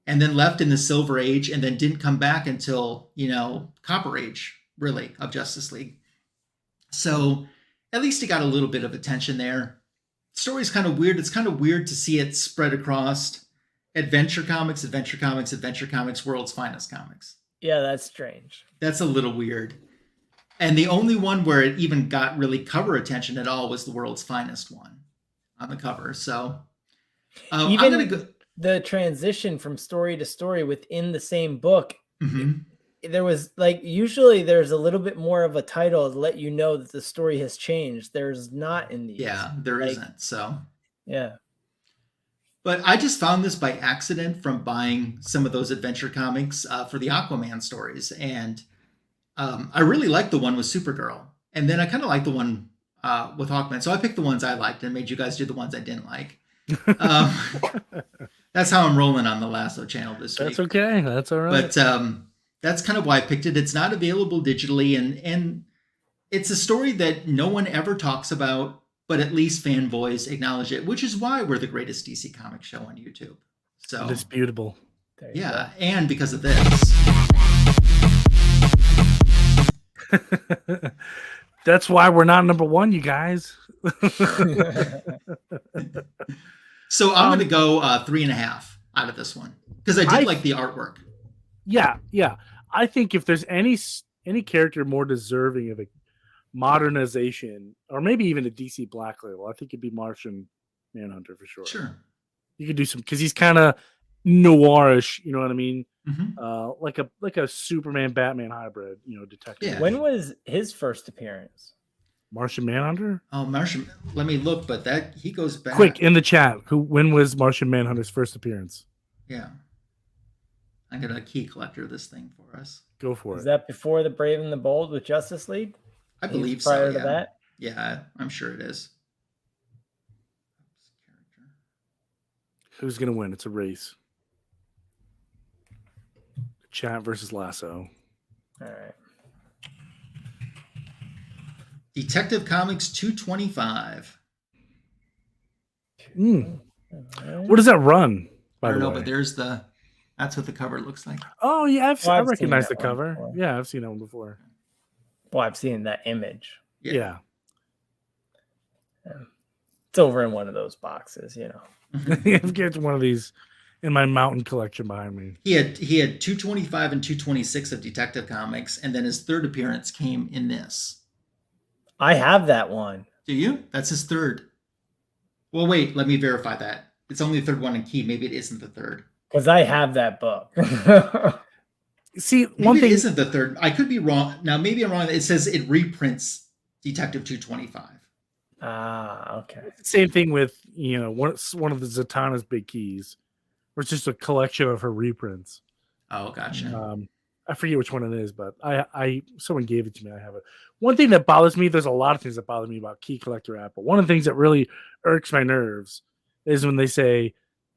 and then left in the Silver Age, and then didn't come back until, Copper Age, really, of Justice League. So at least he got a little bit of attention there. The story's kind of weird. It's kind of weird to see it spread across Adventure Comics, World's Finest Comics. Yeah, that's strange. That's a little weird. And the only one where it even got really cover attention at all was the World's Finest one on the cover. So even the transition from story to story within the same book, there was usually there's a little bit more of a title to let you know that the story has changed. There's not in these. Yeah, there isn't. So yeah. But I just found this by accident from buying some of those adventure comics for the Aquaman stories. And I really liked the one with Supergirl. And then I kind of liked the one with Hawkman. So I picked the ones I liked and made you guys do the ones I didn't like. That's how I'm rolling on the Lasso channel this week. That's okay. That's all right. But that's kind of why I picked it. It's not available digitally. And it's a story that no one ever talks about, but at least fanboys acknowledge it, which is why we're the greatest DC comic show on YouTube. So indisputable. Yeah, and because of this. That's why we're not number one, you guys. So I'm going to go 3.5 out of this one because I did like the artwork. Yeah. I think if there's any character more deserving of a modernization, or maybe even a DC Black Label, I think it'd be Martian Manhunter for sure. Sure. You could do some, because he's kind of noirish, you know what I mean? Like a Superman Batman hybrid, detective. Yeah. When was his first appearance? Martian Manhunter? Oh, Martian. Let me look, but that he goes back. Quick, in the chat, when was Martian Manhunter's first appearance? Yeah. I'm going to key collector this thing for us. Go for Is it. that before the Brave and the Bold with Justice League? I believe so. Prior Yeah. to that? Yeah, I'm sure it is. Who's going to win? It's a race. Chat versus Lasso. All right. Detective Comics 225. What does that run? By I don't the know, way? but that's what the cover looks like. Oh yeah, I've I seen recognize the that one cover. before. Yeah, I've seen that one before. Well, I've seen that image. Yeah. It's over in one of those boxes, you know. I've got one of these in my mountain collection behind me. He had 225 and 226 of Detective Comics, and then his third appearance came in this. I have that one. Do you? That's his third. Well, wait, let me verify that. It's only the third one in key. Maybe it isn't the third. Because I have that book. See, Maybe one thing it isn't the third. I could be wrong. Now, maybe I'm wrong. It says it reprints Detective 225. Ah, okay. same thing with one of the Zatanna's big keys, where it's just a collection of her reprints. Oh, gotcha. I forget which one it is, but I someone gave it to me. I have it. One thing that bothers me, there's a lot of things that bother me about Key Collector app, but one of the things that really irks my nerves is when they say,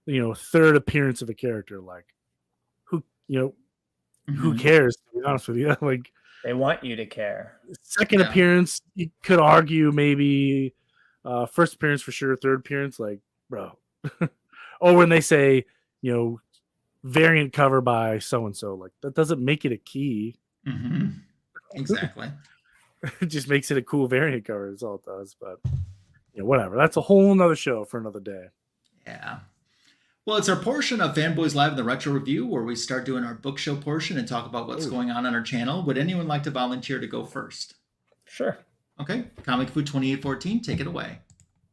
third appearance of a character. Like, who cares? To be honest with you, like They want you to care. second appearance, you could argue maybe first appearance for sure, third appearance, like bro. Or when they say, variant cover by so and so, like that doesn't make it a key. Mm-hmm. Exactly. It just makes it a cool variant cover. Is all it does. But whatever. That's a whole nother show for another day. Yeah. Well, it's our portion of Fanboys Live the Retro Review where we start doing our book show portion and talk about what's going on our channel. Would anyone like to volunteer to go first? Sure. Okay. Comic Food 2814, take it away.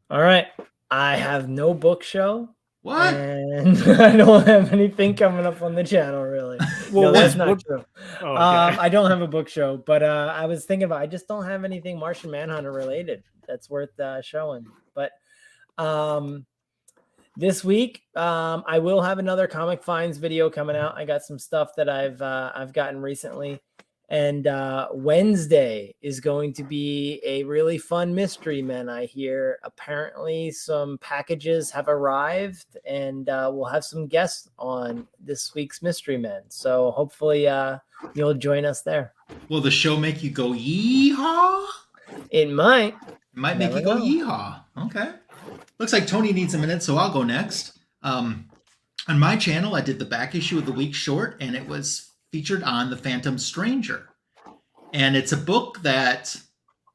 All right. I have no book show. What? And I don't have anything coming up on the channel, really. Well, No, that's not true. Oh, okay. I don't have a book show, but I was thinking about I just don't have anything Martian Manhunter related that's worth showing. But this week, I will have another Comic Finds video coming out. I got some stuff that I've gotten recently. And Wednesday is going to be a really fun Mystery Men, I hear. Apparently, some packages have arrived, and we'll have some guests on this week's Mystery Men. So hopefully you'll join us there. Will the show make you go yeehaw? It might. It might make Never you go know. yeehaw. Okay. Looks like Tony needs a minute, so I'll go next. On my channel, I did the back issue of the week short, and it was featured on The Phantom Stranger. And it's a book that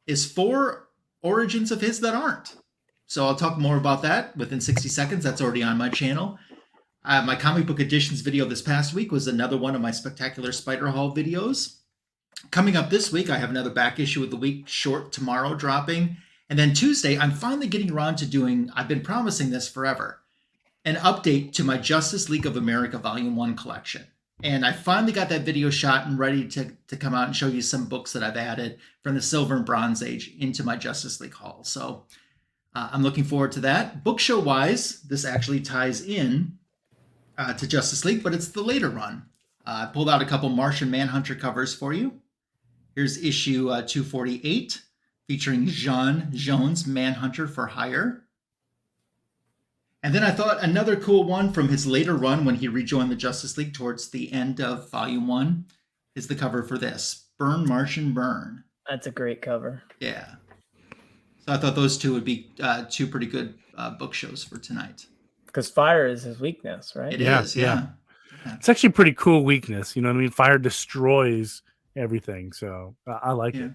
is for origins of his that aren't. So I'll talk more about that within 60 seconds. That's already on my channel. My comic book editions video this past week was another one of my Spectacular Spider Haul videos. Coming up this week, I have another back issue of the week short tomorrow dropping. And then Tuesday, I'm finally getting around to doing, I've been promising this forever, an update to my Justice League of America Volume 1 collection. And I finally got that video shot and ready to come out and show you some books that I've added from the Silver and Bronze Age into my Justice League haul. So I'm looking forward to that. Book show wise, this actually ties in to Justice League, but it's the later run. I pulled out a couple Martian Manhunter covers for you. Here's issue 248 featuring Jean Jones, Manhunter for Hire. And then I thought another cool one from his later run when he rejoined the Justice League towards the end of Volume 1 is the cover for this. Burn, Martian, Burn. That's a great cover. Yeah. So I thought those two would be two pretty good book shows for tonight. Because fire is his weakness, right? It is, yeah. It's actually a pretty cool weakness. You know what I mean? Fire destroys everything. So I like it.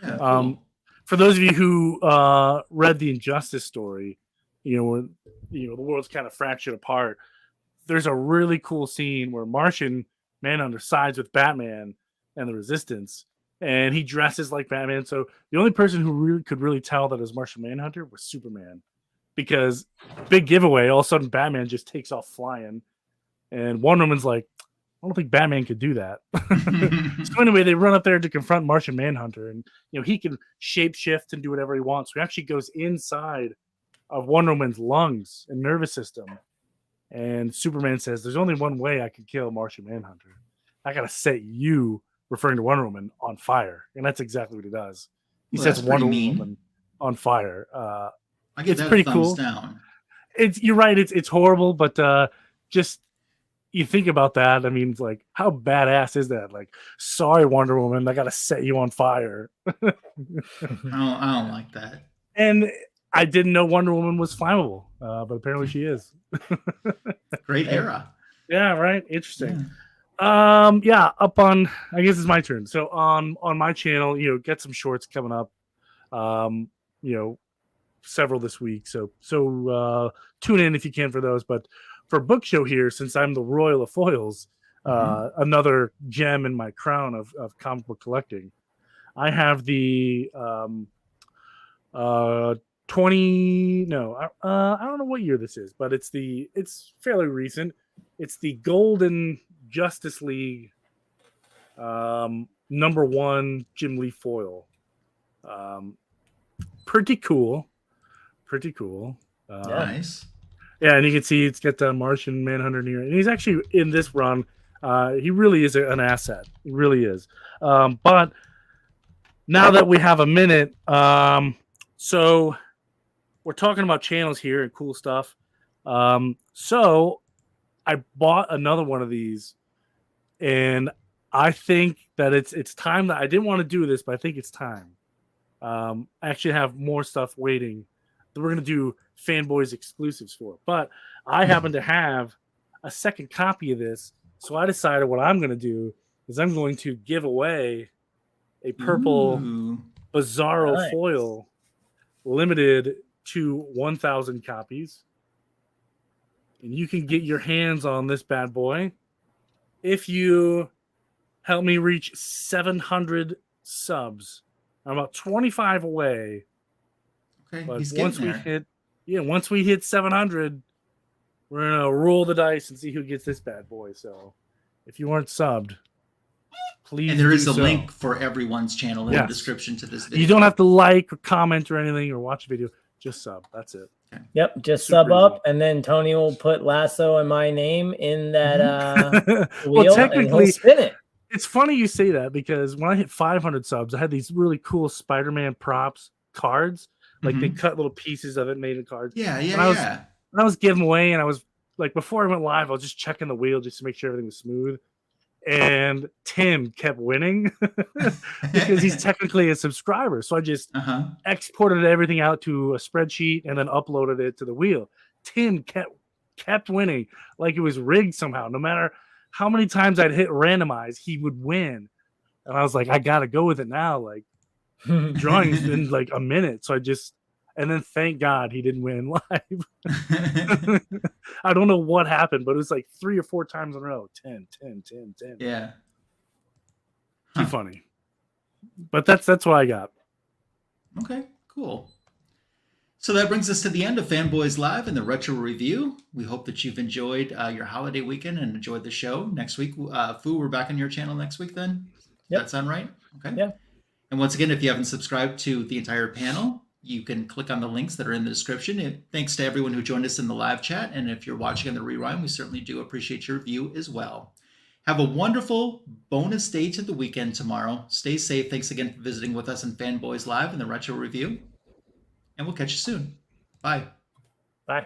Yeah, cool. For those of you who read the Injustice story, when the world's kind of fractured apart, there's a really cool scene where Martian Manhunter sides with Batman and the Resistance, and he dresses like Batman. So the only person who could really tell that is Martian Manhunter was Superman, because big giveaway, all of a sudden Batman just takes off flying, and Wonder Woman's like, don't think Batman could do that. So anyway, they run up there to confront Martian Manhunter, and he can shapeshift and do whatever he wants. So he actually goes inside of Wonder Woman's lungs and nervous system. And Superman says, "There's only one way I can kill Martian Manhunter. I gotta set you," referring to Wonder Woman, "on fire." And that's exactly what he does. He sets Wonder Woman on fire. I give that pretty a thumbs cool. down. You're right. It's horrible, but just you think about that. I mean, it's like, how badass is that? Like, sorry, Wonder Woman, I gotta set you on fire. I don't like that. And I didn't know Wonder Woman was flammable, but apparently she is. Great era. Yeah, right. Interesting. Yeah. Up on, I guess it's my turn. So on my channel, get some shorts coming up. Several this week. So tune in if you can for those. But for book show here, since I'm the Royal of Foils, another gem in my crown of comic book collecting, I have the 20. No, I don't know what year this is, but it's fairly recent. It's the Golden Justice League #1 Jim Lee foil. Pretty cool. Nice. Yeah, and you can see it's got the Martian Manhunter near it. And he's actually in this run. He really is an asset. He really is. But now that we have a minute, so we're talking about channels here and cool stuff. So I bought another one of these, and I think that it's time that I didn't want to do this, but I think it's time. I actually have more stuff waiting that we're going to do Fanboys exclusives for. But I happen to have a second copy of this, so I decided what I'm going to do is I'm going to give away a purple Bizarro foil limited to 1,000 copies. And you can get your hands on this bad boy if you help me reach 700 subs. I'm about 25 away. Okay, but he's once getting there. once we hit 700, we're gonna roll the dice and see who gets this bad boy. So, if you aren't subbed, please. And there is a link for everyone's channel in the description to this video. You don't have to like or comment or anything or watch a video. Just sub. That's it. Okay. Yep, just sub up, and then Tony will put Lasso and my name in that wheel, well, technically, and he'll spin it. It's funny you say that because when I hit 500 subs, I had these really cool Spider-Man props cards. Like they cut little pieces of it, made in cards. Yeah. And I was giving away, and I was like, before I went live, I was just checking the wheel just to make sure everything was smooth. And Tim kept winning because he's technically a subscriber. So I just exported everything out to a spreadsheet and then uploaded it to the wheel. Tim kept winning like it was rigged somehow. No matter how many times I'd hit randomize, he would win. And I was like, I gotta go with it now. Like drawing's in like a minute. So and then thank God he didn't win live. I don't know what happened, but it was like 3 or 4 times in a row. 10. Yeah. Too funny. But that's what I got. Okay, cool. So that brings us to the end of Fanboys Live and the Retro Review. We hope that you've enjoyed your holiday weekend and enjoyed the show. Next week, Fu, we're back on your channel next week then? Yep. That sound right? Okay. Yeah. And once again, if you haven't subscribed to the entire panel, you can click on the links that are in the description. Thanks to everyone who joined us in the live chat. And if you're watching on the rerun, we certainly do appreciate your view as well. Have a wonderful bonus day to the weekend tomorrow. Stay safe. Thanks again for visiting with us in Fanboys Live and the Retro Review. And we'll catch you soon. Bye. Bye.